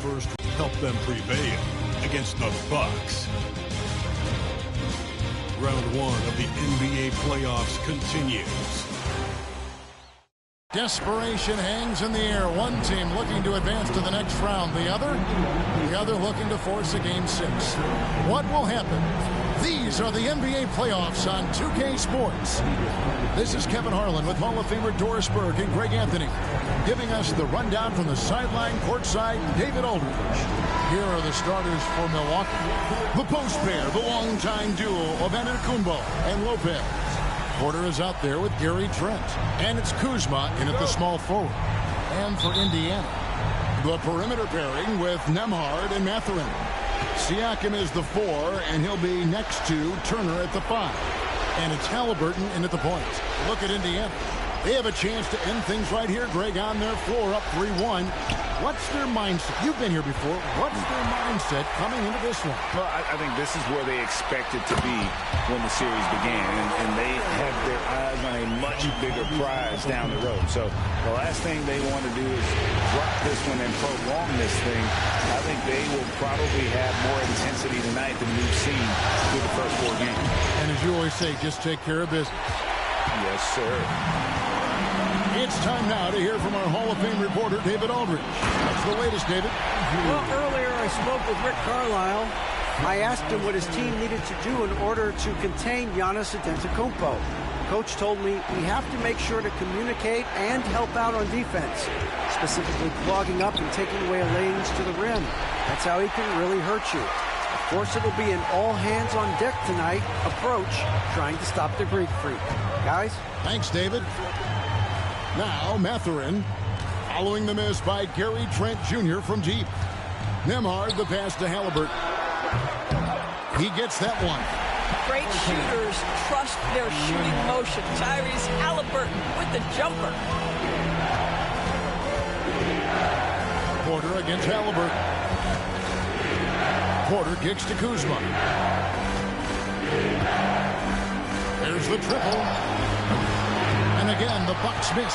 first help them prevail against the Bucks. Round one of the NBA playoffs continues. Desperation hangs in the air. One team looking to advance to the next round. The other looking to force a game 6. What will happen? These are the NBA playoffs on 2K Sports. This is Kevin Harlan with Hall of Famer Doris Burke and Greg Anthony, giving us the rundown from the sideline courtside, David Aldridge. Here are the starters for Milwaukee. The post pair, the longtime duo of Antetokounmpo and Lopez. Porter is out there with Gary Trent. And it's Kuzma in at the small forward. And for Indiana, the perimeter pairing with Nembhard and Mathurin. Siakam is the 4, and he'll be next to Turner at the 5. And it's Halliburton in at the point. Look at Indiana. They have a chance to end things right here, Greg, on their floor, up 3-1. What's their mindset? You've been here before. What's their mindset coming into this one? Well, I think this is where they expected to be when the series began, and they have their eyes on a much bigger prize down the road. So the last thing they want to do is drop this one and prolong this thing. I think they will probably have more intensity tonight than we've seen through the first 4 games. And as you always say, just take care of business. Yes, sir. It's time now to hear from our Hall of Fame reporter, David Aldridge. What's the latest, David? Well, earlier I spoke with Rick Carlisle. I asked him what his team needed to do in order to contain Giannis Antetokounmpo. Coach told me we have to make sure to communicate and help out on defense, specifically clogging up and taking away lanes to the rim. That's how he can really hurt you. Of course, it'll be an all-hands-on-deck tonight approach, trying to stop the Greek freak. Guys? Thanks, David. Now, Mathurin, following the miss by Gary Trent Jr. from deep. Nembhard, the pass to Halliburton. He gets that one. Great shooters trust their shooting motion. Tyrese Halliburton with the jumper. Porter against Halliburton. Porter kicks to Kuzma. There's the triple. And again, the Bucks miss.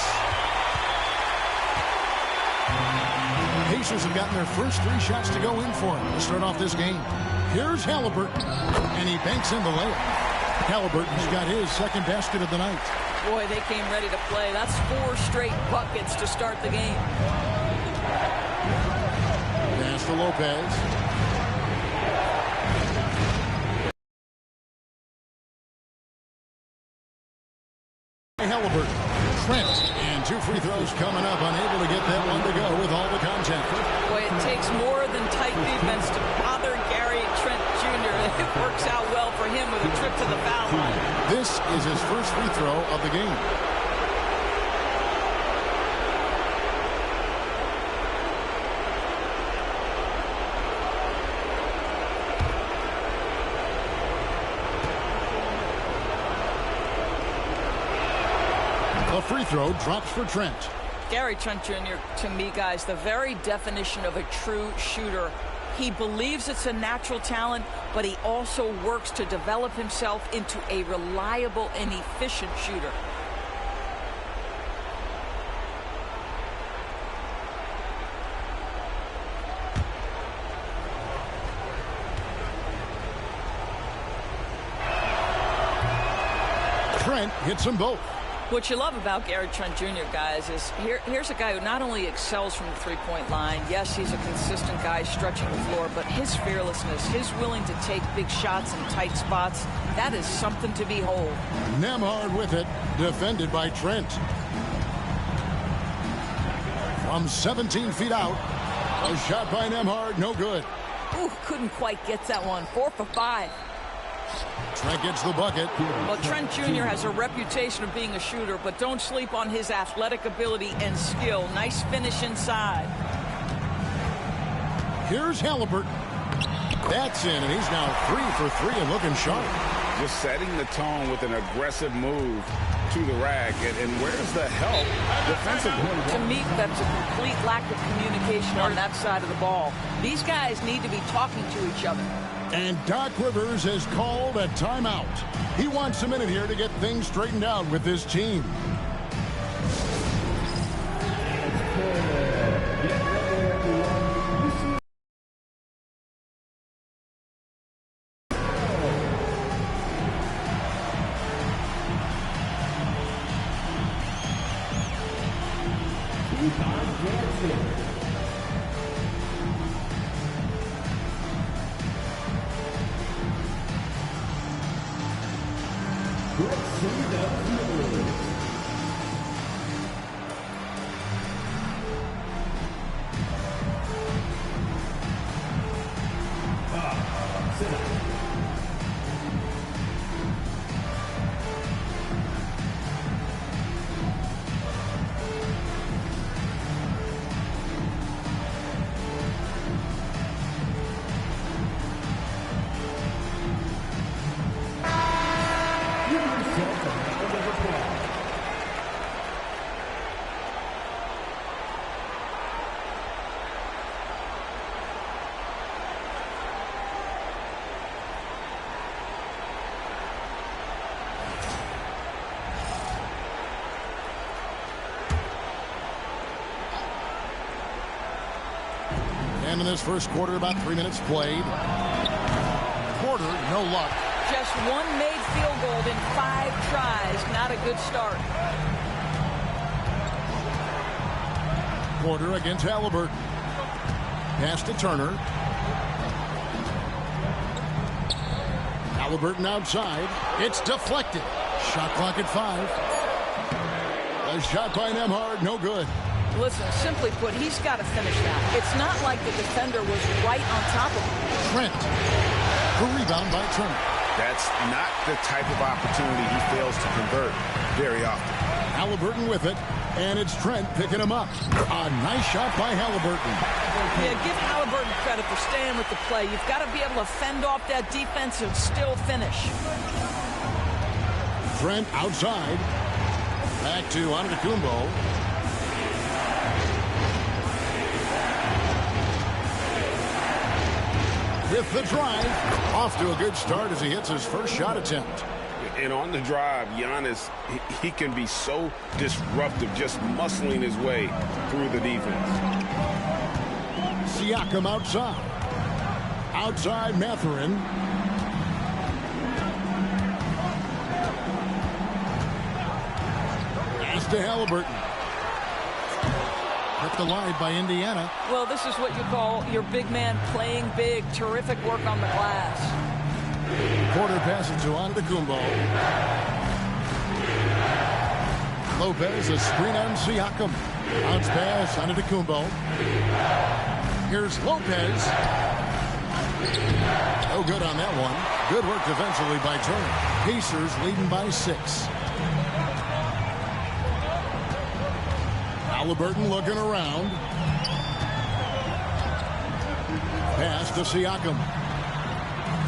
Pacers have gotten their first 3 shots to go in for him to start off this game. Here's Halliburton, and he banks in the layup. Halliburton's got his second basket of the night. Boy, they came ready to play. That's 4 straight buckets to start the game. Pass to Lopez. Halliburton, Trent, and 2 free throws coming up, unable to get that one to go with all the contact. Boy, it takes more than tight defense to bother Gary Trent Jr. It works out well for him with a trip to the foul line. This is his first free throw of the game. A free throw drops for Trent. Gary Trent Jr., to me, guys, the very definition of a true shooter. He believes it's a natural talent, but he also works to develop himself into a reliable and efficient shooter. Trent hits them both. What you love about Gary Trent Jr., guys, is here's a guy who not only excels from the three-point line. Yes, he's a consistent guy stretching the floor, but his fearlessness, his willing to take big shots in tight spots, that is something to behold. Nembhard with it, defended by Trent. From 17 feet out, a shot by Nembhard, no good. Ooh, couldn't quite get that one. 4 for 5. Trent gets the bucket. Well, Trent Jr. has a reputation of being a shooter, but don't sleep on his athletic ability and skill. Nice finish inside. Here's Halliburton. That's in, and he's now 3 for 3 and looking sharp. Just setting the tone with an aggressive move to the rack. And where's the help defensively? To me, that's a complete lack of communication on that side of the ball. These guys need to be talking to each other. And Doc Rivers has called a timeout. He wants a minute here to get things straightened out with his team. And in this first quarter, about 3 minutes played. Porter, no luck. Just one made field goal in 5 tries. Not a good start. Porter against Halliburton. Pass to Turner. Halliburton outside. It's deflected. Shot clock at 5. A shot by Nembhard, no good. Listen, simply put, he's got to finish that. It's not like the defender was right on top of him. Trent. The rebound by Turner. That's not the type of opportunity he fails to convert very often. Halliburton with it, and it's Trent picking him up. A nice shot by Halliburton. Yeah, give Halliburton credit for staying with the play. You've got to be able to fend off that defense and still finish. Trent outside. Back to Antetokounmpo. With the drive, off to a good start as he hits his first shot attempt. And on the drive, Giannis, he can be so disruptive, just muscling his way through the defense. Siakam outside. Outside Mathurin. Pass to Halliburton. Kept alive by Indiana. Well, this is what you call your big man playing big. Terrific work on the glass. Porter passes to Antetokounmpo. Lopez, a screen on Siakam. Bounce pass, Antetokounmpo. Here's Lopez. No good on that one. Good work defensively by Turner. Pacers leading by 6. Halliburton looking around. Pass to Siakam.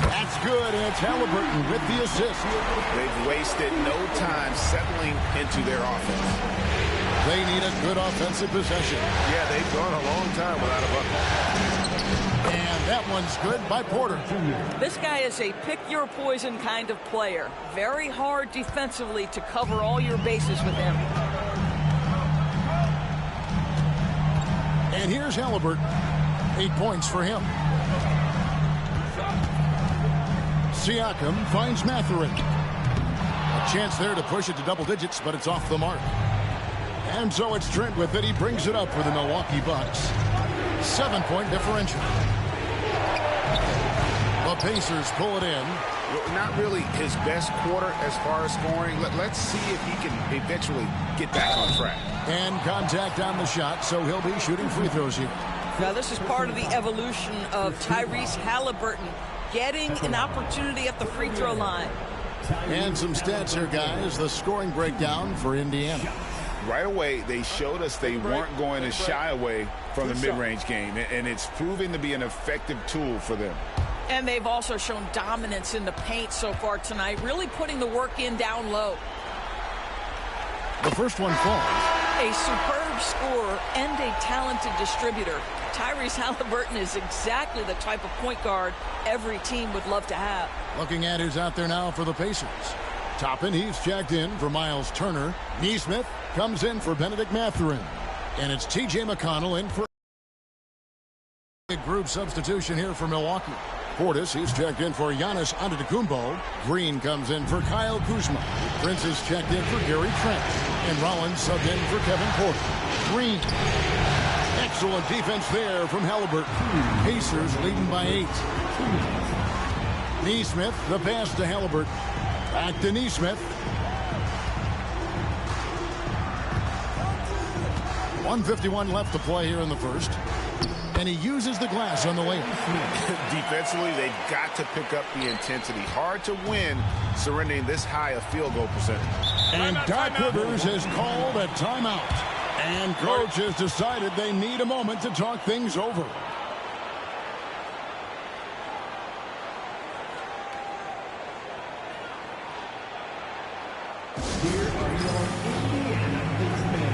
That's good, and it's Halliburton with the assist. They've wasted no time settling into their offense. They need a good offensive possession. Yeah, they've gone a long time without a bucket. And that one's good by Porter. This guy is a pick-your-poison kind of player. Very hard defensively to cover all your bases with him. And here's Halliburton. 8 points for him. Siakam finds Mathurin. A chance there to push it to double digits, but it's off the mark. And so it's Trent with it. He brings it up for the Milwaukee Bucks. 7-point differential. The Pacers pull it in. Not really his best quarter as far as scoring. Let's see if he can eventually get back on track. And contact on the shot, so he'll be shooting free throws here. Now, this is part of the evolution of Tyrese Halliburton getting an opportunity at the free throw line. And some stats here, guys. The scoring breakdown for Indiana. Right away, they showed us they weren't going to shy away from the mid-range game, and it's proving to be an effective tool for them. And they've also shown dominance in the paint so far tonight, really putting the work in down low. The first one falls. A superb scorer and a talented distributor. Tyrese Halliburton is exactly the type of point guard every team would love to have. Looking at who's out there now for the Pacers. Toppin, he's checked in for Miles Turner. Nesmith comes in for Benedict Mathurin. And it's T.J. McConnell in for a group substitution here for Milwaukee. Portis, he's checked in for Giannis Antetokounmpo. Green comes in for Kyle Kuzma. Prince is checked in for Gary Trent. And Rollins subbed in for Kevin Porter. Green. Excellent defense there from Halliburton. Pacers leading by 8. Nesmith, the pass to Halliburton. Back to Nesmith. 1:51 left to play here in the first. And he uses the glass on the way. Defensively, they've got to pick up the intensity. Hard to win surrendering this high a field goal percentage. And Doc Rivers has called a timeout. And coach has decided they need a moment to talk things over. Here are your Indiana Pacers.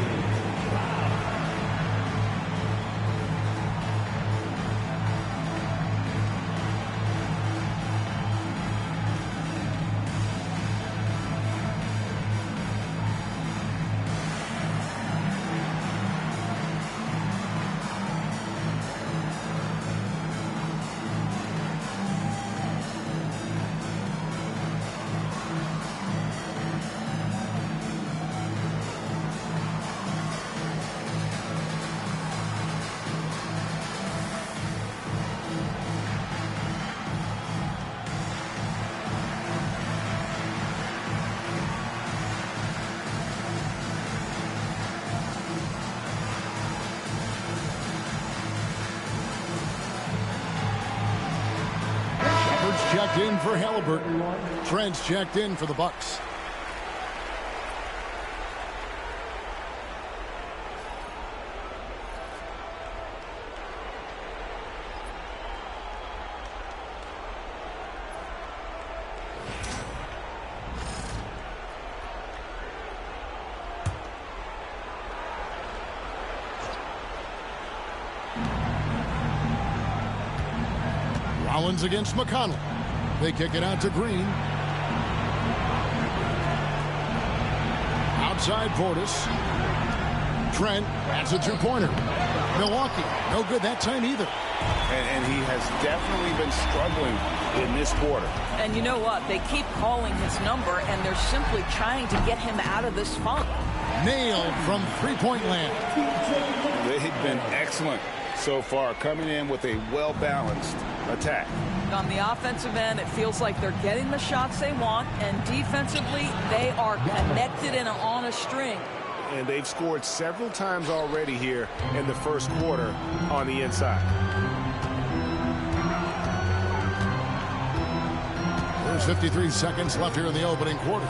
Checked in for Halliburton. Trent's checked in for the Bucks. Rollins against McConnell. They kick it out to Green. Outside Portis. Trent, that's a two-pointer. Milwaukee, no good that time either. And he has definitely been struggling in this quarter. And you know what? They keep calling his number, and they're simply trying to get him out of this funk. Nailed from three-point land. They've been excellent so far, coming in with a well-balanced attack. On the offensive end, it feels like they're getting the shots they want, and defensively, they are connected and on a string. And they've scored several times already here in the first quarter on the inside. There's 53 seconds left here in the opening quarter.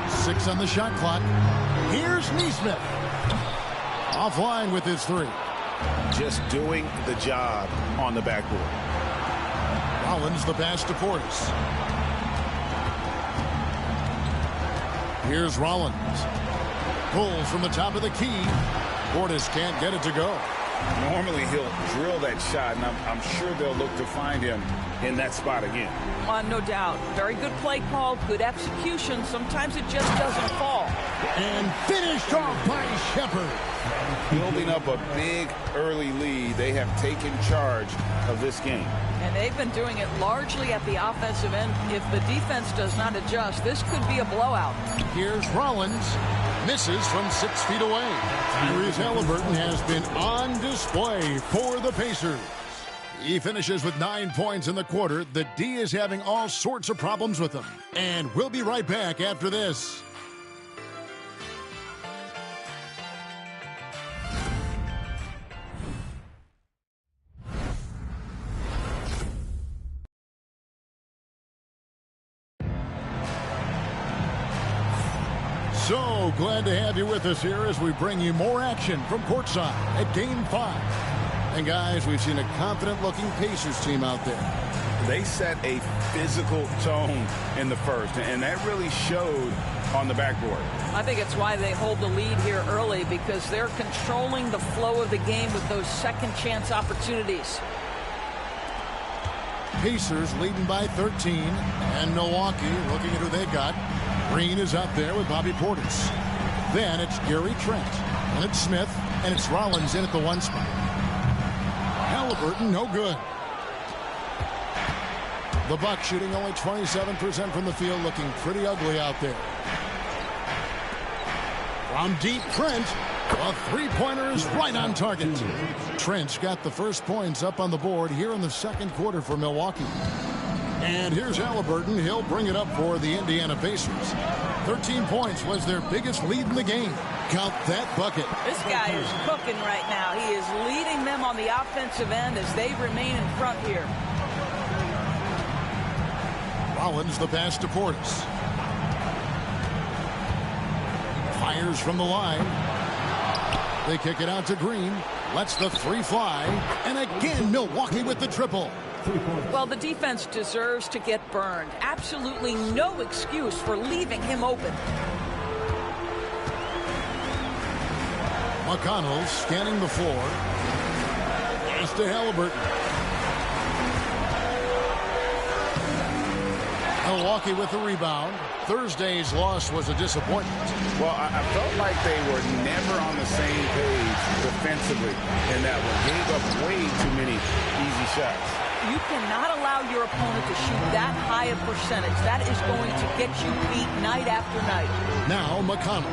6 on the shot clock. Here's Nesmith. Offline with his 3. Just doing the job on the backboard. Rollins the pass to Portis. Here's Rollins. Pulls from the top of the key. Portis can't get it to go. Normally he'll drill that shot, and I'm sure they'll look to find him in that spot again. No doubt. Very good play call, good execution. Sometimes it just doesn't fall. And finished off by Shepard. Building up a big early lead, they have taken charge of this game. And they've been doing it largely at the offensive end. If the defense does not adjust, this could be a blowout. Here's Rollins. Misses from 6 feet away. Tyrese Halliburton has been on display for the Pacers. He finishes with 9 points in the quarter. The D is having all sorts of problems with him. And we'll be right back after this. So glad to have you with us here as we bring you more action from courtside at Game 5. And guys, we've seen a confident-looking Pacers team out there. They set a physical tone in the first, and that really showed on the backboard. I think it's why they hold the lead here early, because they're controlling the flow of the game with those second-chance opportunities. Pacers leading by 13, and Milwaukee looking at who they've got. Green is up there with Bobby Portis. Then it's Gary Trent, and it's Smith, and it's Rollins in at the 1 spot. Halliburton, no good. The Bucks shooting only 27% from the field, looking pretty ugly out there. From deep, Trent. A three-pointer is right on target. Trent's got the first points up on the board here in the second quarter for Milwaukee. And here's Halliburton. He'll bring it up for the Indiana Pacers. 13 points was their biggest lead in the game. Count that bucket. This guy is cooking right now. He is leading them on the offensive end as they remain in front here. Rollins the pass to Portis. Fires from the line. They kick it out to Green. Lets the three fly. And again, Milwaukee with the triple. Well, the defense deserves to get burned. Absolutely no excuse for leaving him open. McConnell scanning the floor. Pass to Halliburton. Milwaukee with the rebound. Thursday's loss was a disappointment. Well, I felt like they were never on the same page defensively in that one. Gave up way too many easy shots. You cannot allow your opponent to shoot that high a percentage. That is going to get you beat night after night. Now McConnell.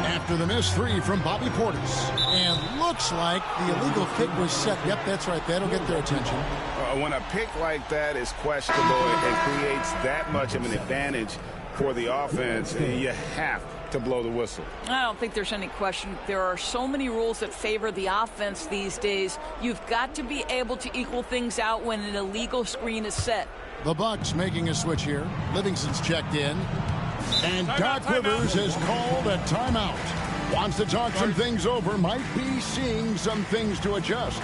After the missed three from Bobby Portis. And looks like the illegal kick was set. Yep, that's right. That'll get their attention. When a pick like that is questionable, it creates that much of an advantage for the offense. You have to blow the whistle. I don't think there's any question. There are so many rules that favor the offense these days. You've got to be able to equal things out when an illegal screen is set. The Bucks making a switch here. Livingston's checked in. And Doc Rivers has called a timeout. Wants to talk some things over. Might be seeing some things to adjust.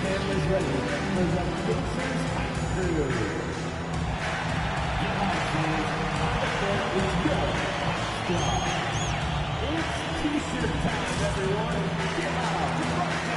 Is ready for the Pacers crew. It's t-shirt time, everyone. Get out right now.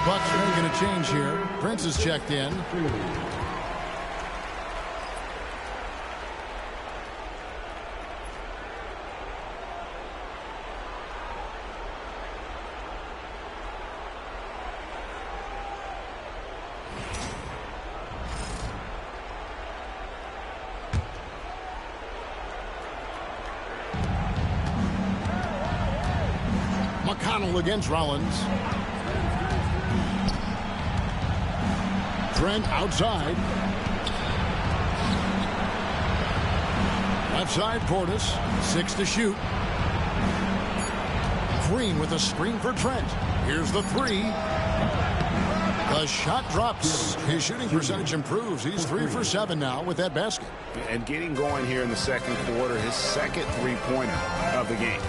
Bucks are making a change here. Prince is checked in. McConnell against Rollins. Trent outside. Left side, Portis. 6 to shoot. Green with a screen for Trent. Here's the three. The shot drops. His shooting percentage improves. He's 3 for 7 now with that basket. And getting going here in the second quarter, his second three-pointer of the game.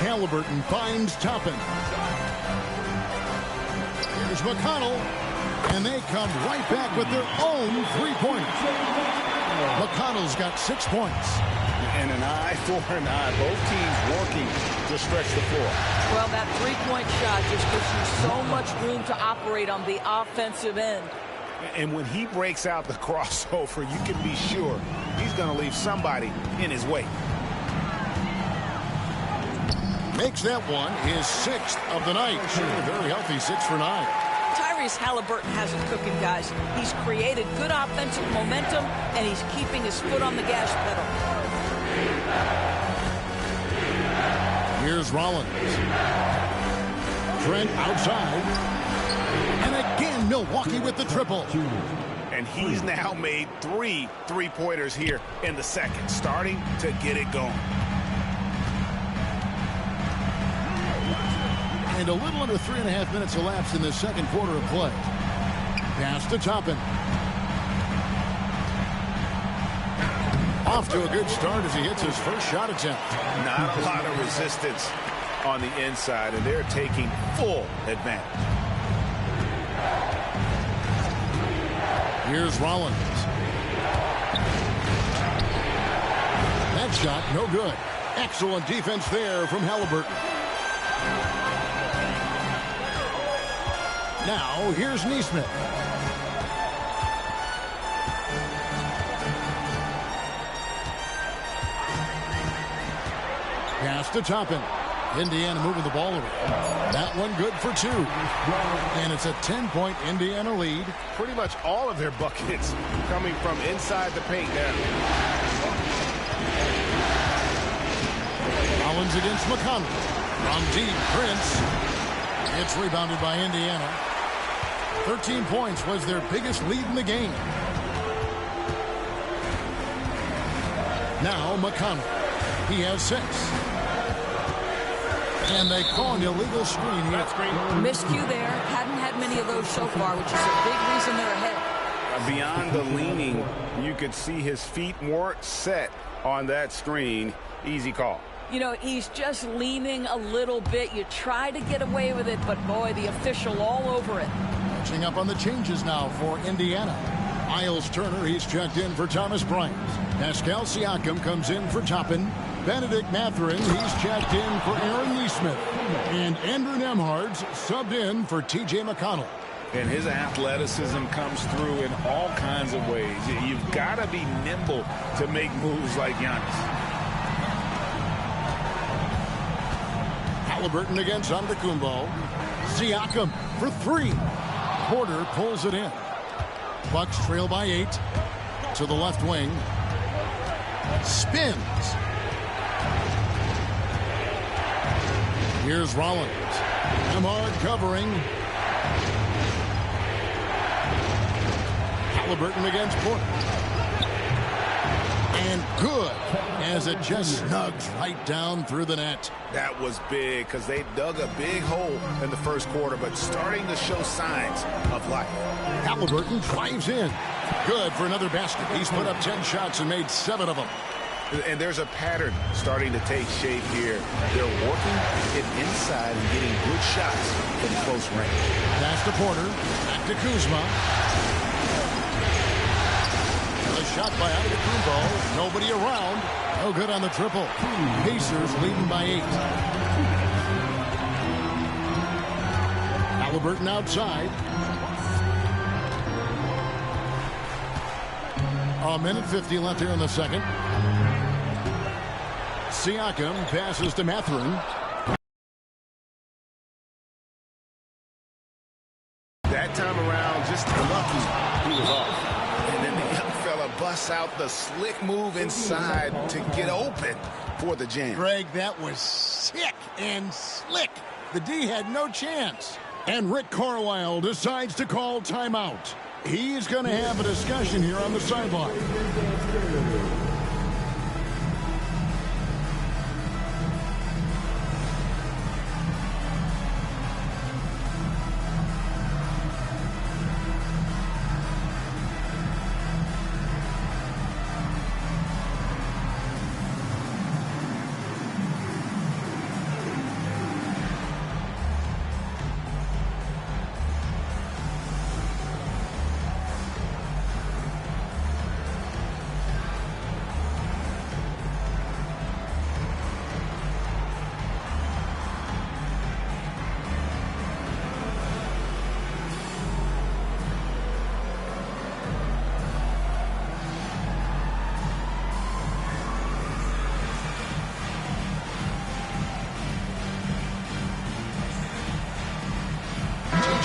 Halliburton finds Toppin. Here's McConnell, and they come right back with their own three-pointers. McConnell's got 6 points. And an eye for an eye. Both teams working to stretch the floor. Well, that three-point shot just gives you so much room to operate on the offensive end. And when he breaks out the crossover, you can be sure he's going to leave somebody in his way. Makes that one his 6th of the night. Very healthy, 6 for 9. Tyrese Halliburton has it cooking, guys. He's created good offensive momentum, and he's keeping his foot on the gas pedal. Here's Rollins. Trent outside. And again, Milwaukee with the triple. And he's now made 3 three-pointers here in the second, starting to get it going. And a little under 3.5 minutes elapsed in the second quarter of play. Pass to Toppin. Off to a good start as he hits his first shot attempt. Not a lot of resistance on the inside, and they're taking full advantage. Here's Rollins. That shot, no good. Excellent defense there from Halliburton. Now, here's Neesmith. Pass to Toppin. Indiana moving the ball around. That one good for 2. And it's a 10-point Indiana lead. Pretty much all of their buckets coming from inside the paint now. Rollins against McConnell. From deep, Prince. It's rebounded by Indiana. 13 points was their biggest lead in the game. Now McConnell. He has 6. And they call an illegal screen here. Miscue there. Hadn't had many of those so far, which is a big reason they're ahead. Beyond the leaning, you could see his feet weren't set on that screen. Easy call. You know, he's just leaning a little bit. You try to get away with it, but boy, the official all over it. Catching up on the changes now for Indiana. Miles Turner, he's checked in for Thomas Bryant. Pascal Siakam comes in for Toppin. Benedict Mathurin, he's checked in for Aaron Neesmith. And Andrew Nembhard's subbed in for T.J. McConnell. And his athleticism comes through in all kinds of ways. You've got to be nimble to make moves like Giannis. Halliburton against Antetokounmpo. Siakam for 3. Porter pulls it in. Bucks trail by 8. To the left wing. Spins. Here's Rollins. Nembhard covering. Halliburton against Porter. And good, as it just snugs right down through the net. That was big because they dug a big hole in the first quarter, but starting to show signs of life. Halliburton drives in. Good for another basket. He's put up 10 shots and made 7 of them. And there's a pattern starting to take shape here. They're working it inside and getting good shots from close range. Pass to Porter. Back to Kuzma. A shot by Antetokounmpo. Nobody around. No good on the triple. Pacers leading by 8. Halliburton outside. A minute 50 left here in the second. Siakam passes to Mathurin. That time around, just lucky he was off. And then the young fella busts out the slick move inside to get open for the jam. Greg, that was sick and slick. The D had no chance. And Rick Carlisle decides to call timeout. He's going to have a discussion here on the sideline.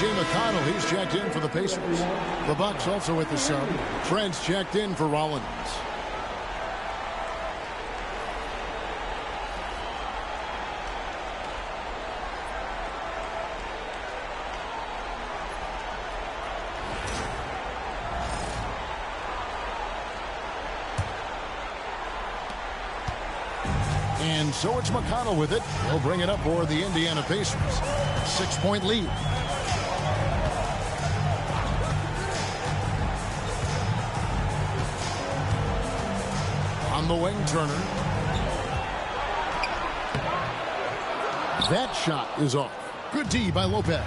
McConnell, he's checked in for the Pacers. The Bucks also with the sub. Trent's checked in for Rollins. And And so it's McConnell with it. He'll bring it up for the Indiana Pacers. 6-point lead. On the wing, Turner. That shot is off. Good D by Lopez.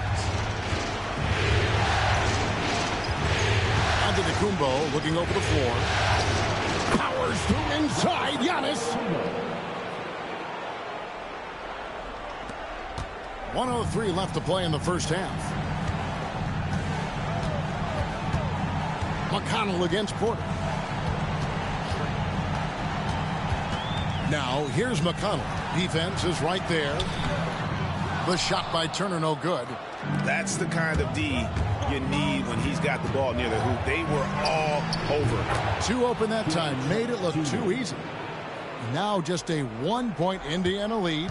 Antetokounmpo looking over the floor. Powers through inside. Giannis. 1:03 left to play in the first half. McConnell against Porter. Now, here's McConnell. Defense is right there. The shot by Turner, no good. That's the kind of D you need when he's got the ball near the hoop. They were all over. Too open that time. Made it look too easy. Now just a 1-point Indiana lead.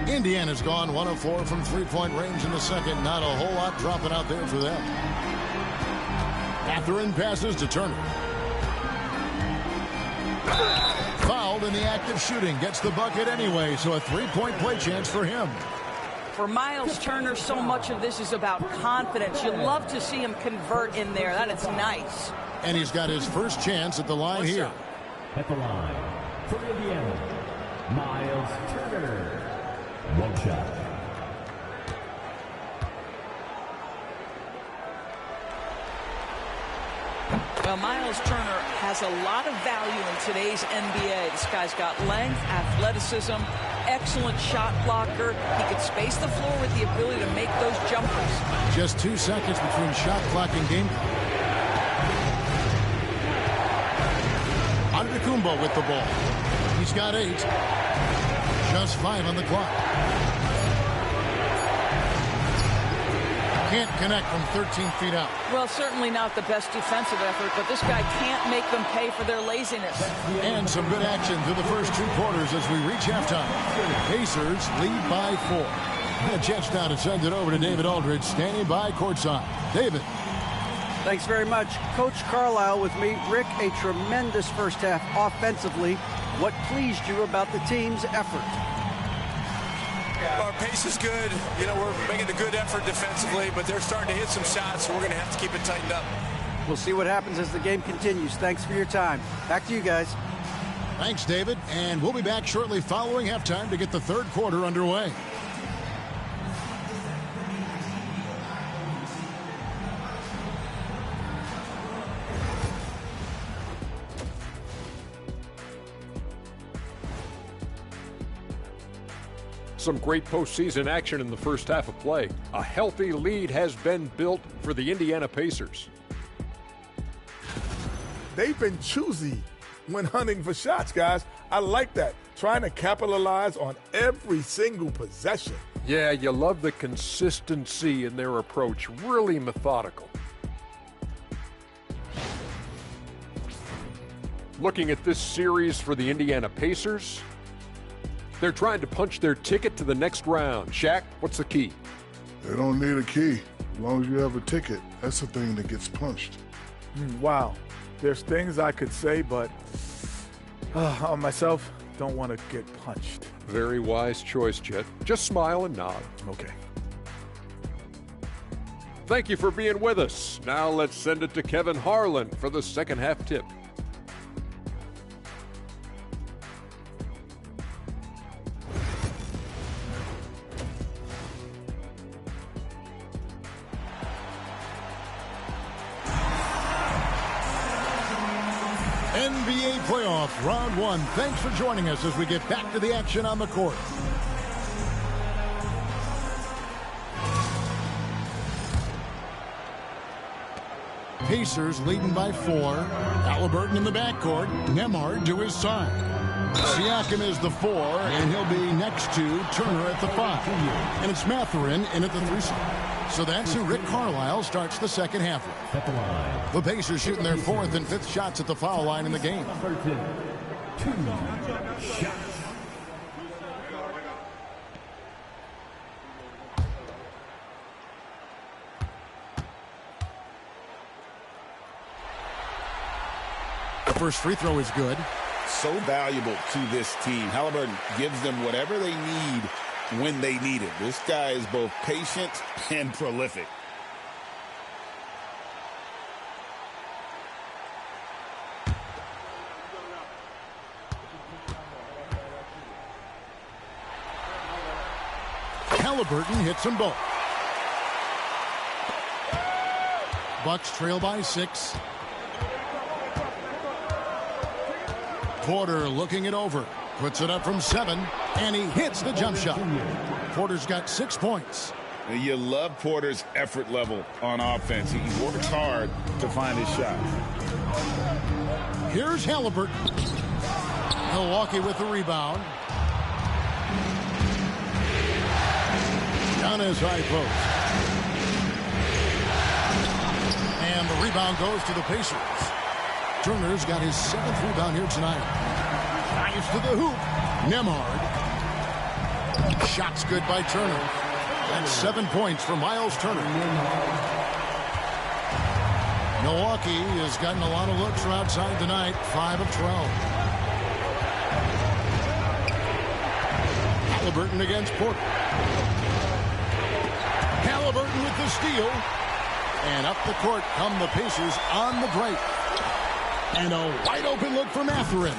Indiana's gone 1 of 4 from three-point range in the second. Not a whole lot dropping out there for them. Mathurin passes to Turner. Fouled in the act of shooting. Gets the bucket anyway, so a 3-point play chance for him. For Miles Turner, so much of this is about confidence. You love to see him convert in there. That is nice. And he's got his first chance at the line here. At the line, for Indiana, Miles Turner. One shot. Well, Miles Turner has a lot of value in today's NBA. This guy's got length, athleticism, excellent shot blocker. He could space the floor with the ability to make those jumpers. Just 2 seconds between shot clock and game clock. Antetokounmpo with the ball. He's got 8. Just 5 on the clock. Can't connect from 13 feet out. Well, certainly not the best defensive effort, but this guy can't make them pay for their laziness. And some good action through the first 2 quarters as we reach halftime. Pacers lead by 4. And a chance now to send it over to David Aldridge, standing by courtside. David. Thanks very much. Coach Carlisle with me. Rick, a tremendous first half offensively. What pleased you about the team's effort? Our pace is good. You know, we're making a good effort defensively, but they're starting to hit some shots, so we're going to have to keep it tightened up. We'll see what happens as the game continues. Thanks for your time. Back to you guys. Thanks, David. And we'll be back shortly following halftime to get the third quarter underway. Some great postseason action in the first half of play. A healthy lead has been built for the Indiana Pacers. They've been choosy when hunting for shots, guys. I like that. Trying to capitalize on every single possession. Yeah, you love the consistency in their approach. Really methodical. Looking at this series for the Indiana Pacers, they're trying to punch their ticket to the next round. Shaq, what's the key? They don't need a key. As long as you have a ticket, that's the thing that gets punched. Wow. There's things I could say, but on myself, don't want to get punched. Very wise choice, Chet. Just smile and nod. Okay. Thank you for being with us. Now let's send it to Kevin Harlan for the second half tip. NBA playoff round 1. Thanks for joining us as we get back to the action on the court. Pacers leading by 4. Halliburton in the backcourt. Nembhard to his side. Siakam is the 4, and he'll be next to Turner at the 5. And it's Mathurin in at the 3 side. So that's who Rick Carlisle starts the second half with. The Pacers shooting their 4th and 5th shots at the foul line in the game. 2 shots. The first free throw is good. so valuable to this team. Halliburton gives them whatever they need when they need it. This guy is both patient and prolific. Halliburton hits them both. Bucks trail by 6. Porter looking it over. Puts it up from 7, and he hits the jump shot. Porter's got 6 points. You love Porter's effort level on offense. He works hard to find his shot. Here's Halliburton. Milwaukee with the rebound. On his high post. And the rebound goes to the Pacers. Turner's got his 7th rebound here tonight. Drives to the hoop. Nembhard. Shot's good by Turner. That's 7 points for Miles Turner. Milwaukee has gotten a lot of looks from outside tonight. 5 of 12. Halliburton against Porter. Halliburton with the steal. And up the court come the Pacers on the break. And a wide open look for Mathurin.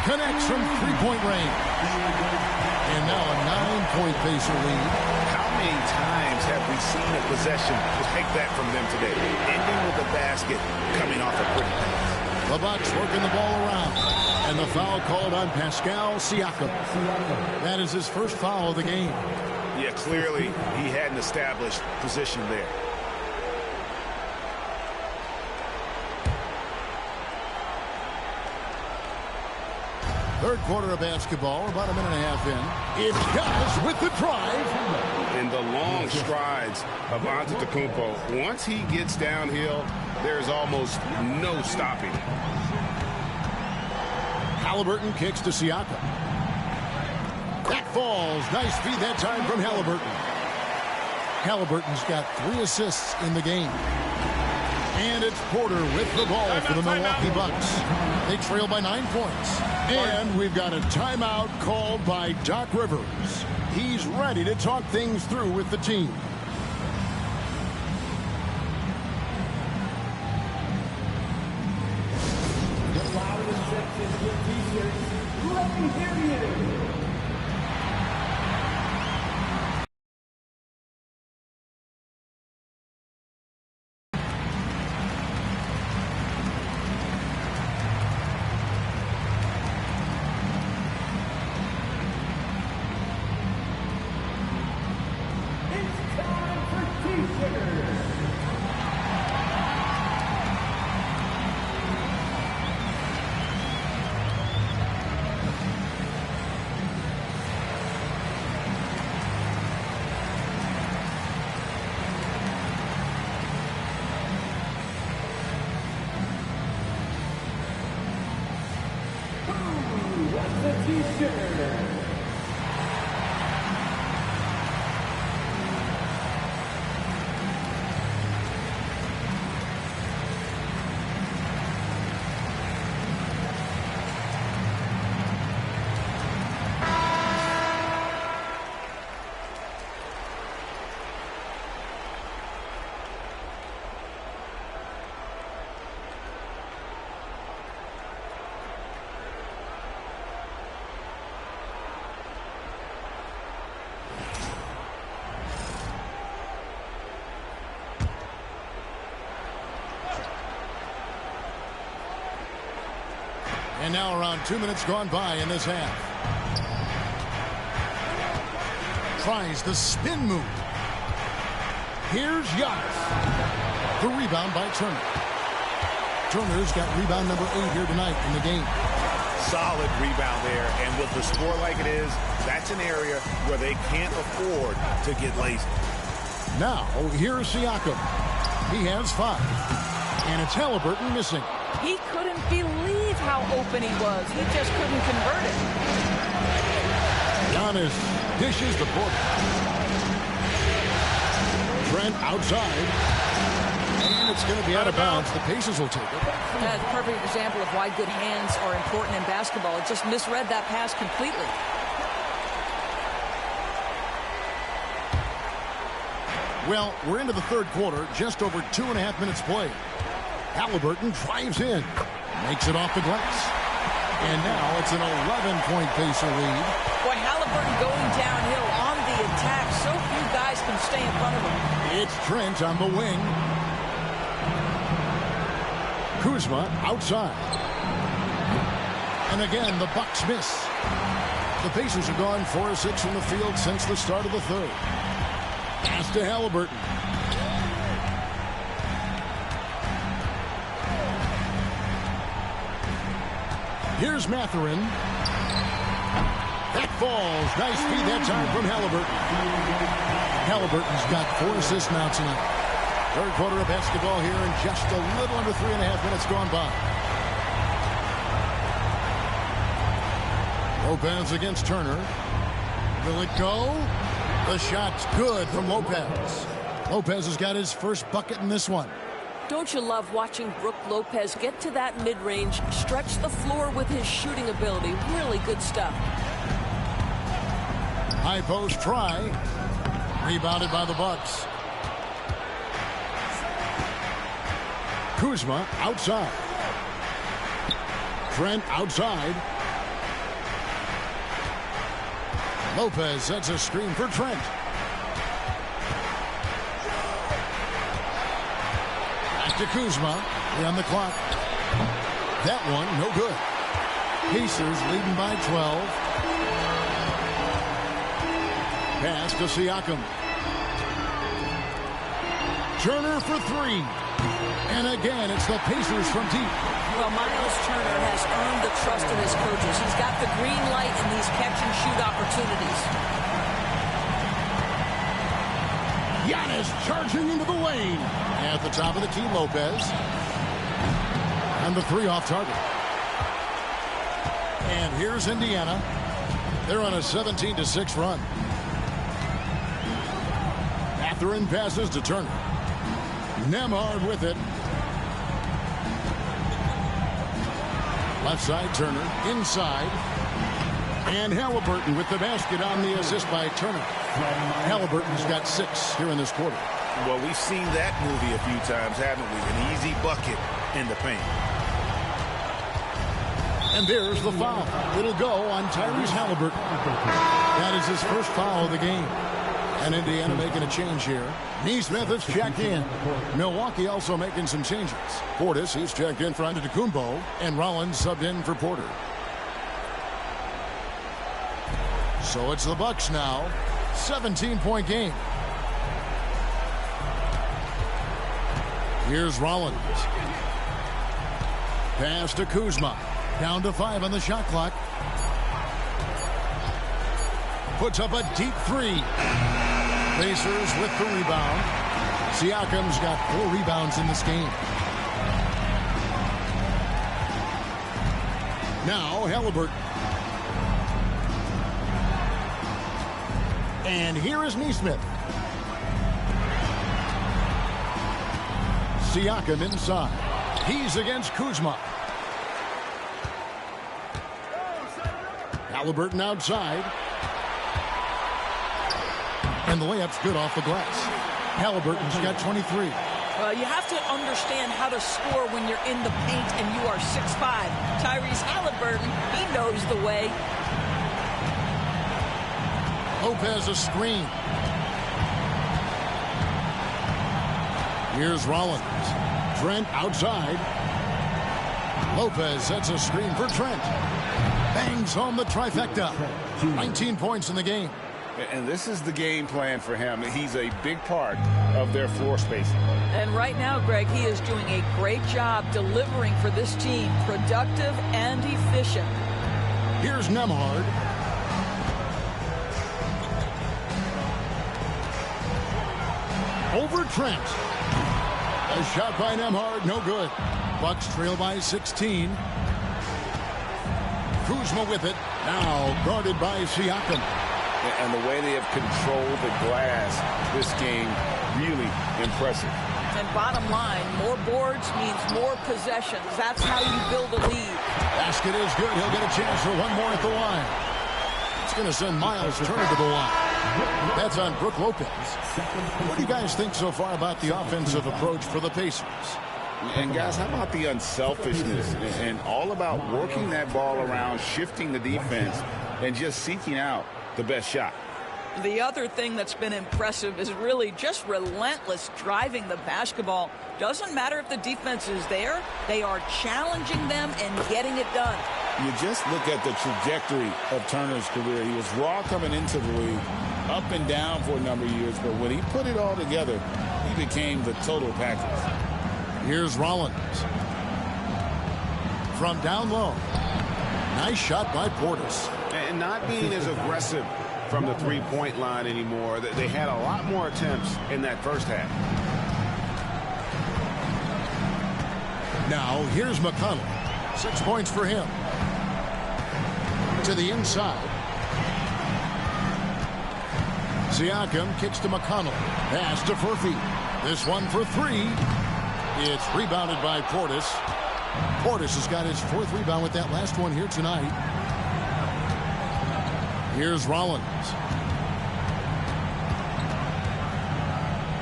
Connects from three-point range. And now a 9-point Pacer lead. How many times have we seen a possession like that from them today? Ending with a basket coming off a pretty pass. The Bucks working the ball around. And the foul called on Pascal Siakam. That is his first foul of the game. Yeah, clearly he had an established position there. Third quarter of basketball, about a minute and a half in. It's Giannis with the drive. In the long strides of Antetokounmpo, once he gets downhill, there's almost no stopping. Halliburton kicks to Siakam. That falls. Nice feed that time from Halliburton. Halliburton's got 3 assists in the game. And it's Porter with the ball for the Milwaukee Bucks. They trail by 9 points. And we've got a timeout called by Doc Rivers. He's ready to talk things through with the team. Let me hear you. And now around 2 minutes gone by in this half. Tries the spin move. Here's Giannis. The rebound by Turner. Turner's got rebound number 8 here tonight in the game. Solid rebound there. And with the score like it is, that's an area where they can't afford to get lazy. Now, here's Siakam. He has 5. And it's Halliburton missing. He couldn't believe how open he was. He just couldn't convert it. Giannis dishes the Porter. Trent outside. And It's going to be out of bounds. The Pacers will take it. That's a perfect example of why good hands are important in basketball. It just misread that pass completely. Well, we're into the third quarter, just over 2.5 minutes played. Halliburton drives in, makes it off the glass. And now it's an 11-point Pacer lead. Boy, Halliburton going downhill on the attack. So few guys can stay in front of him. It's Trent on the wing. Kuzma outside. And again, the Bucks miss. The Pacers have gone 4 of 6 from the field since the start of the third. Pass to Halliburton. Here's Mathurin. That falls. Nice feed that time from Halliburton. Halliburton's got 4 assists now tonight. Third quarter of basketball here in just a little under 3.5 minutes gone by. Lopez against Turner. Will it go? The shot's good from Lopez. Lopez has got his first bucket in this one. Don't you love watching Brook Lopez get to that mid-range, stretch the floor with his shooting ability? Really good stuff. High post try. Rebounded by the Bucks. Kuzma outside. Trent outside. Lopez sets a screen for Trent. Back to Kuzma. On the clock. That one, no good. Pacers leading by 12. Pass to Siakam. Turner for 3. And again, it's the Pacers from deep. Well, Miles Turner has earned the trust of his coaches. He's got the green light in these catch-and-shoot opportunities. Giannis charging into the lane. At the top of the key, Lopez. And the 3 off target. And here's Indiana. They're on a 17-6 run. Mathurin passes to Turner. Nemhard with it. Left side, Turner. Inside. And Halliburton with the basket on the assist by Turner. Halliburton's got 6 here in this quarter. Well, we've seen that movie a few times, haven't we? An easy bucket in the paint. And there's the foul. It'll go on Tyrese Halliburton. That is his first foul of the game. And Indiana making a change here. Neesmith has checked in. Milwaukee also making some changes. Portis, he's checked in for Antetokounmpo. And Rollins subbed in for Porter. So it's the Bucks now. 17-point game. Here's Rollins. Pass to Kuzma. Down to 5 on the shot clock. Puts up a deep 3. Pacers with the rebound. Siakam's got 4 rebounds in this game. Now Halliburton. And here is Neesmith. Siakam inside. He's against Kuzma. Halliburton outside. And the layup's good off the glass. Halliburton's got 23. Well, you have to understand how to score when you're in the paint and you are 6'5". Tyrese Halliburton, he knows the way. Lopez a screen. Here's Rollins. Trent outside. Lopez sets a screen for Trent. Bangs home the trifecta. 19 points in the game. And this is the game plan for him. He's a big part of their floor spacing. And right now, Greg, he is doing a great job delivering for this team. Productive and efficient. Here's Nemhard. Over Trent. A shot by Nemhard, no good. Bucks trail by 16. Kuzma with it. Now guarded by Siakam. And the way they have controlled the glass this game, really impressive. And bottom line, more boards means more possessions. That's how you build a lead. Basket is good. He'll get a chance for one more at the line. It's going to send Miles Turner to the line. That's on Brook Lopez. What do you guys think so far about the offensive approach for the Pacers? And guys, how about the unselfishness and all about working that ball around, shifting the defense, and just seeking out the best shot? The other thing that's been impressive is really just relentless driving the basketball. Doesn't matter if the defense is there, they are challenging them and getting it done. You just look at the trajectory of Turner's career. He was raw coming into the league, up and down for a number of years, but when he put it all together, he became the total package. Here's Rollins. From down low. Nice shot by Portis. And not being as aggressive from the three-point line anymore. They had a lot more attempts in that first half. Now, here's McConnell. 6 points for him. To the inside. Siakam kicks to McConnell. Pass to Furphy. This one for three. It's rebounded by Portis. Portis has got his 4th rebound with that last one here tonight. Here's Rollins.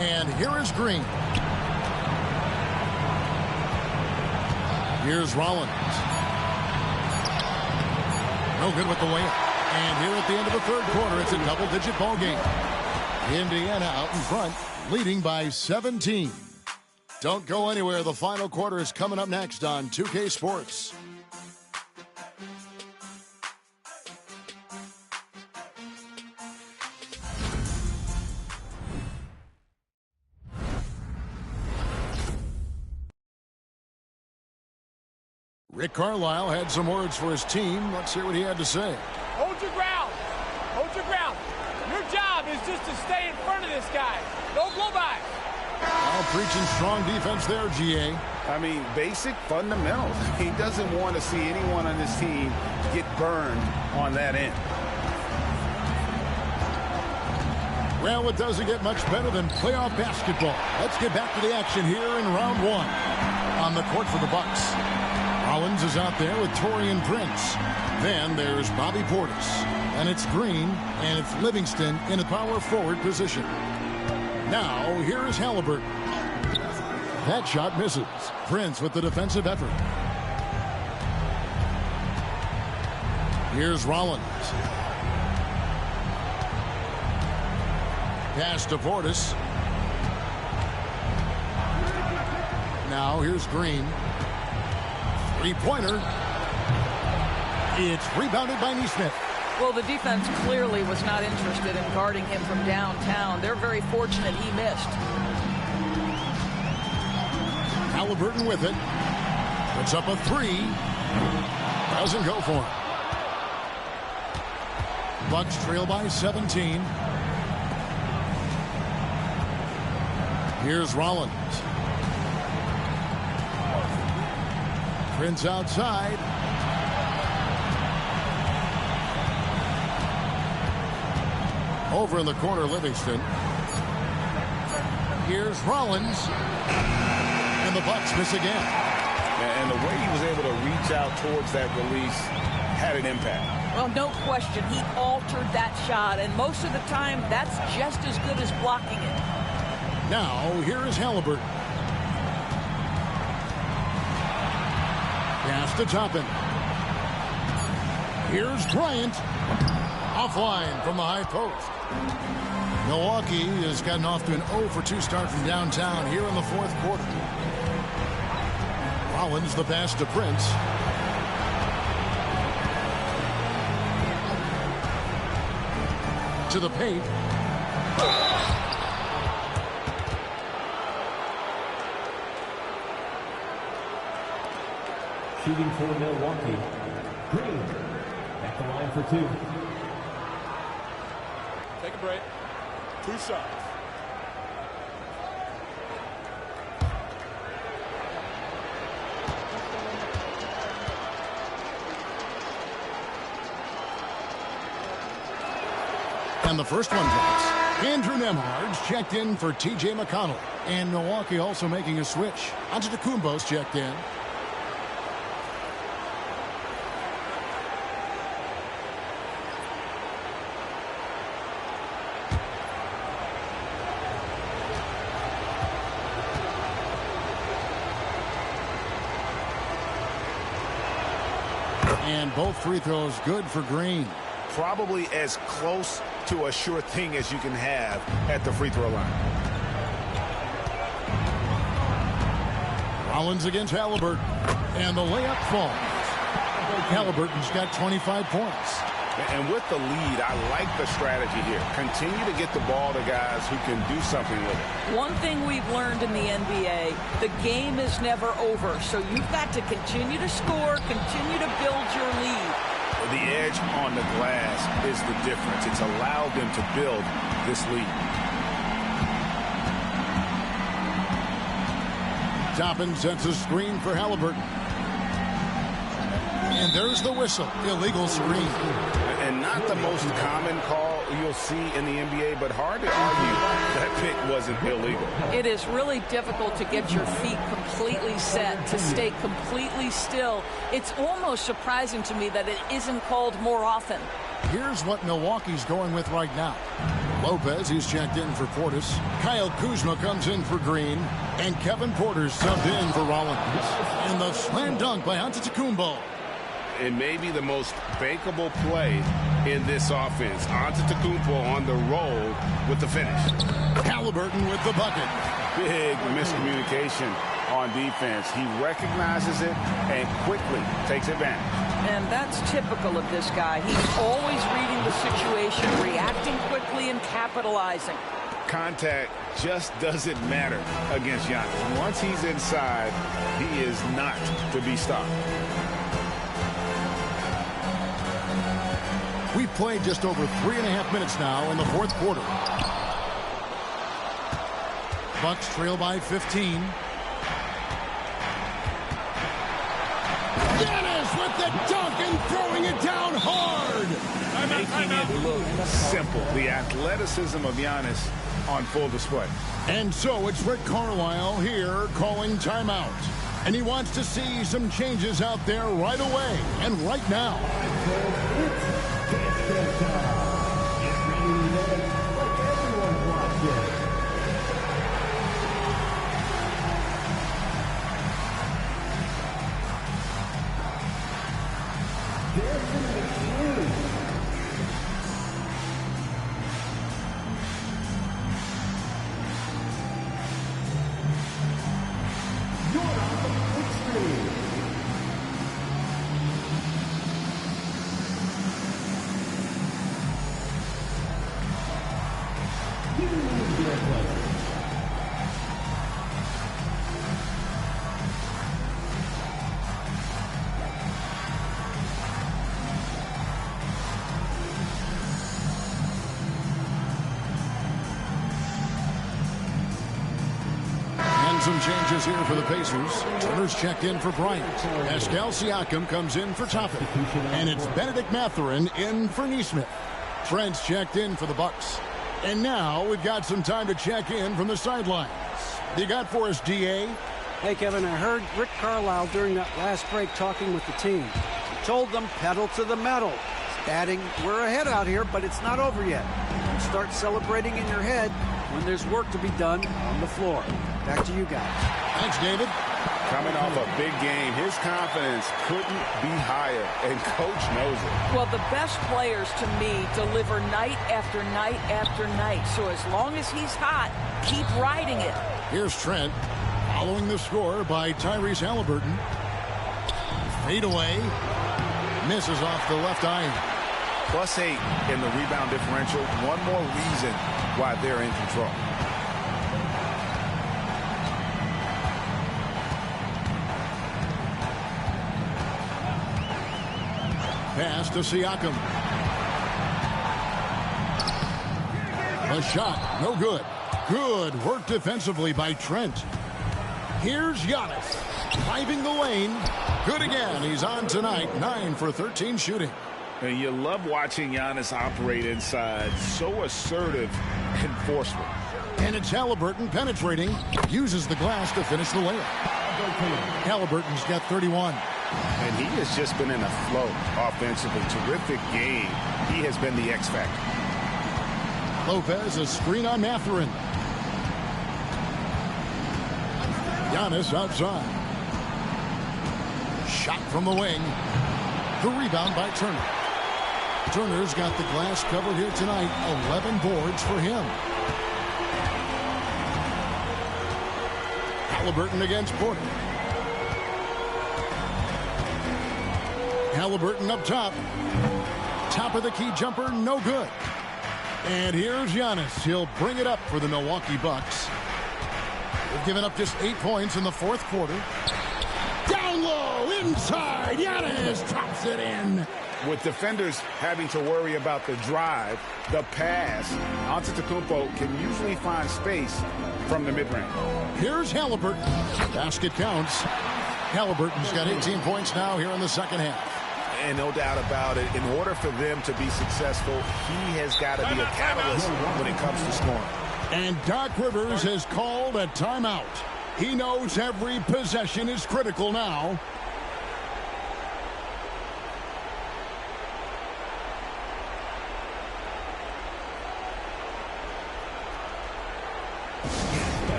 And here is Green. Here's Rollins. No good with the layup. And here at the end of the 3rd quarter, it's a double-digit ball game. Indiana out in front, leading by 17. Don't go anywhere. The final quarter is coming up next on 2K Sports. Rick Carlisle had some words for his team. Let's hear what he had to say. Hold your ground. Hold your ground. Your job is just to stay in front of this guy. Don't blow by. Now preaching strong defense there, GA. I mean, basic fundamentals. He doesn't want to see anyone on this team get burned on that end. Well, it doesn't get much better than playoff basketball. Let's get back to the action here in round 1. On the court for the Bucks. Rollins is out there with Taurean Prince. Then there's Bobby Portis. And it's Green, and it's Livingston in a power forward position. Now, here is Halliburton. That shot misses. Prince with the defensive effort. Here's Rollins. Pass to Portis. Now, here's Green. Three-pointer. It's rebounded by Nesmith. Well, the defense clearly was not interested in guarding him from downtown. They're very fortunate he missed. Halliburton with it. Puts up a 3. Doesn't go for him. Bucks trail by 17. Here's Rollins. Prince outside. Over in the corner, Livingston. Here's Rollins. And the Bucks miss again. And the way he was able to reach out towards that release had an impact. Well, no question. He altered that shot, and most of the time, that's just as good as blocking it. Now, here is Halliburton. Pass to Toppin. Here's Bryant. Offline from the high post. Milwaukee has gotten off to an 0-for-2 start from downtown here in the 4th quarter. Rollins the pass to Prince. To the paint. Shooting for Milwaukee. Green at the line for 2. Take a break. 2 shots. And the first one drops. Andrew Nembhard's checked in for T.J. McConnell. And Milwaukee also making a switch. Antetokounmpo's checked in. And both free throws good for Green. Probably as close to a sure thing as you can have at the free throw line. Rollins against Halliburton. And the layup falls. Halliburton's got 25 points. And with the lead, I like the strategy here. Continue to get the ball to guys who can do something with it. One thing we've learned in the NBA, the game is never over. So you've got to continue to score, continue to build your lead. The edge on the glass is the difference. It's allowed them to build this lead. Toppin sets a screen for Halliburton. And there's the whistle. Illegal screen. And not the most common call you'll see in the NBA, but hard to argue that pick wasn't illegal. It is really difficult to get your feet completely set, to stay completely still. It's almost surprising to me that it isn't called more often. Here's what Milwaukee's going with right now. Lopez, he's checked in for Portis. Kyle Kuzma comes in for Green. And Kevin Porter's subbed in for Rollins. And the slam dunk by Antetokounmpo. It may be the most bankable play in this offense. Antetokounmpo on the roll with the finish. Halliburton with the bucket. Big miscommunication on defense. He recognizes it and quickly takes advantage. And that's typical of this guy. He's always reading the situation, reacting quickly, and capitalizing. Contact just doesn't matter against Giannis. Once he's inside, he is not to be stopped. We've played just over 3.5 minutes now in the fourth quarter. Bucks trail by 15. Giannis with the dunk and throwing it down hard. Making it look simple. The athleticism of Giannis on full display. And so it's Rick Carlisle here calling timeout. And he wants to see some changes out there right away and right now. Some changes here for the Pacers. Turner's checked in for Bryant. Pascal Siakam comes in for Toppin. And it's Benedict Mathurin in for Nesmith. Trent's checked in for the Bucks. And now we've got some time to check in from the sidelines. You got for us, DA? Hey, Kevin, I heard Rick Carlisle during that last break talking with the team. He told them pedal to the metal. Adding, we're ahead out here, but it's not over yet. You start celebrating in your head when there's work to be done on the floor. Back to you guys. Thanks, David. Coming off a big game, his confidence couldn't be higher, and Coach knows it. Well, the best players, to me, deliver night after night after night. So as long as he's hot, keep riding it. Here's Trent, following the score by Tyrese Halliburton. Fade away. Misses off the left iron. +8 in the rebound differential. One more reason why they're in control. Pass to Siakam. A shot, no good. Good work defensively by Trent. Here's Giannis, driving the lane. Good again. He's on tonight, 9 for 13 shooting. And you love watching Giannis operate inside. So assertive and forceful. And it's Halliburton penetrating. Uses the glass to finish the layup. Halliburton's got 31. And he has just been in a flow offensively. Terrific game. He has been the X factor. Lopez, a screen on Mathurin. Giannis outside. Shot from the wing. The rebound by Turner. Turner's got the glass covered here tonight. 11 boards for him. Halliburton against Porter. Halliburton up top. Top of the key jumper, no good. And here's Giannis. He'll bring it up for the Milwaukee Bucks. They've given up just 8 points in the fourth quarter. Down low, inside. Giannis drops it in. With defenders having to worry about the drive, the pass, Antetokounmpo can usually find space from the mid-range. Here's Halliburton. Basket counts. Halliburton's got 18 points now here in the second half. And no doubt about it, in order for them to be successful, he has got to be a catalyst when it comes to scoring. And Doc Rivers has called a timeout. He knows every possession is critical now.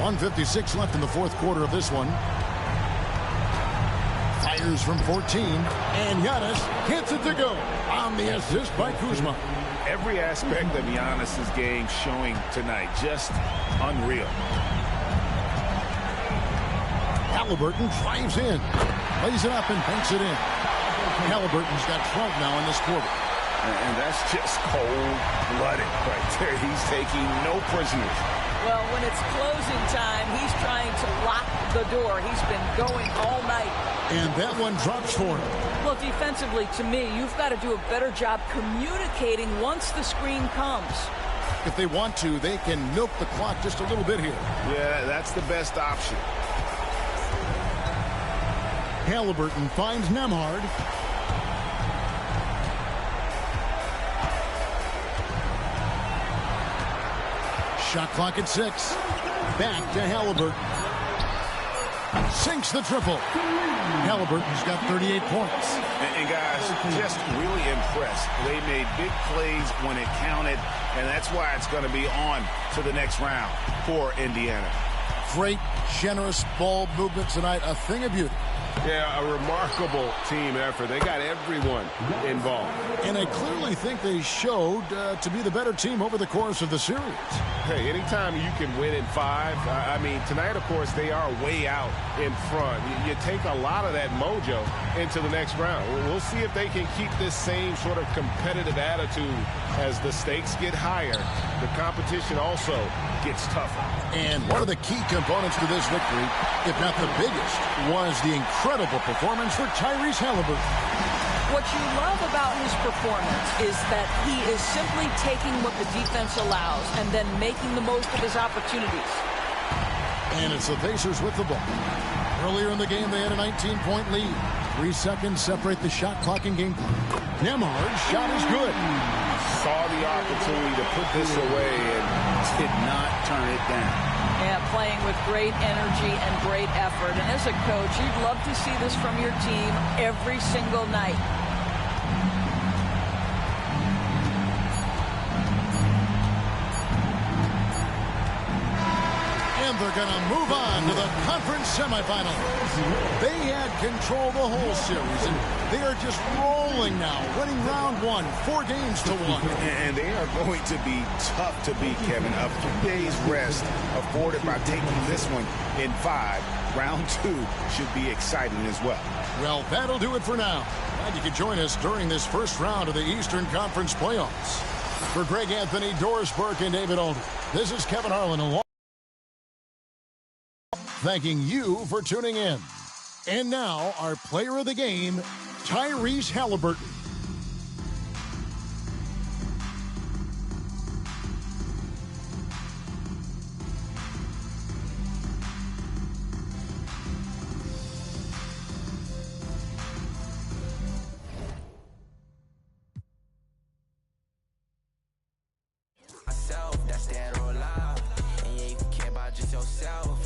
.156 left in the fourth quarter of this one. Fires from 14, and Giannis hits it to go on the assist by Kuzma. Every aspect of Giannis's game showing tonight, just unreal. Halliburton drives in, lays it up and banks it in. Halliburton's got 12 now in this quarter. And that's just cold-blooded right there. He's taking no prisoners. Well, when it's closing time, he's trying to lock the door. He's been going all night. And that one drops for him. Well, defensively, to me, you've got to do a better job communicating once the screen comes. If they want to, they can milk the clock just a little bit here. Yeah, that's the best option. Halliburton finds Nemhard. Shot clock at 6. Back to Halliburton. Sinks the triple. Halliburton's got 38 points. And guys, just really impressed. They made big plays when it counted, and that's why it's going to be on to the next round for Indiana. Great, generous ball movement tonight. A thing of beauty. Yeah, a remarkable team effort. They got everyone involved. And I clearly think they showed to be the better team over the course of the series. Hey, anytime you can win in 5, I mean, tonight, of course, they are way out in front. You take a lot of that mojo into the next round. We'll see if they can keep this same sort of competitive attitude as the stakes get higher. The competition also gets tougher. And one of the key components to this victory, if not the biggest, was the incredible performance for Tyrese Halliburton. what you love about his performance is that he is simply taking what the defense allows and then making the most of his opportunities. And it's the Pacers with the ball. Earlier in the game, they had a 19-point lead. 3 seconds separate the shot clock and game clock. Nembhard's shot is good. Saw the opportunity to put this away and did not turn it down. Yeah, playing with great energy and great effort. And as a coach, you'd love to see this from your team every single night. And they're going to move on to the conference semifinals. They had control the whole series, and they are just rolling now, winning round 1, 4 games to 1. And they are going to be tough to beat, Kevin. A few days rest afforded by taking this one in 5. Round 2 should be exciting as well. Well, that'll do it for now. Glad you could join us during this first round of the Eastern Conference playoffs. For Greg Anthony, Doris Burke, and David Alden, this is Kevin Harlan along. Thanking you for tuning in. And now, our player of the game, Tyrese Halliburton. That's dead or alive. And yeah, you can care about just yourself.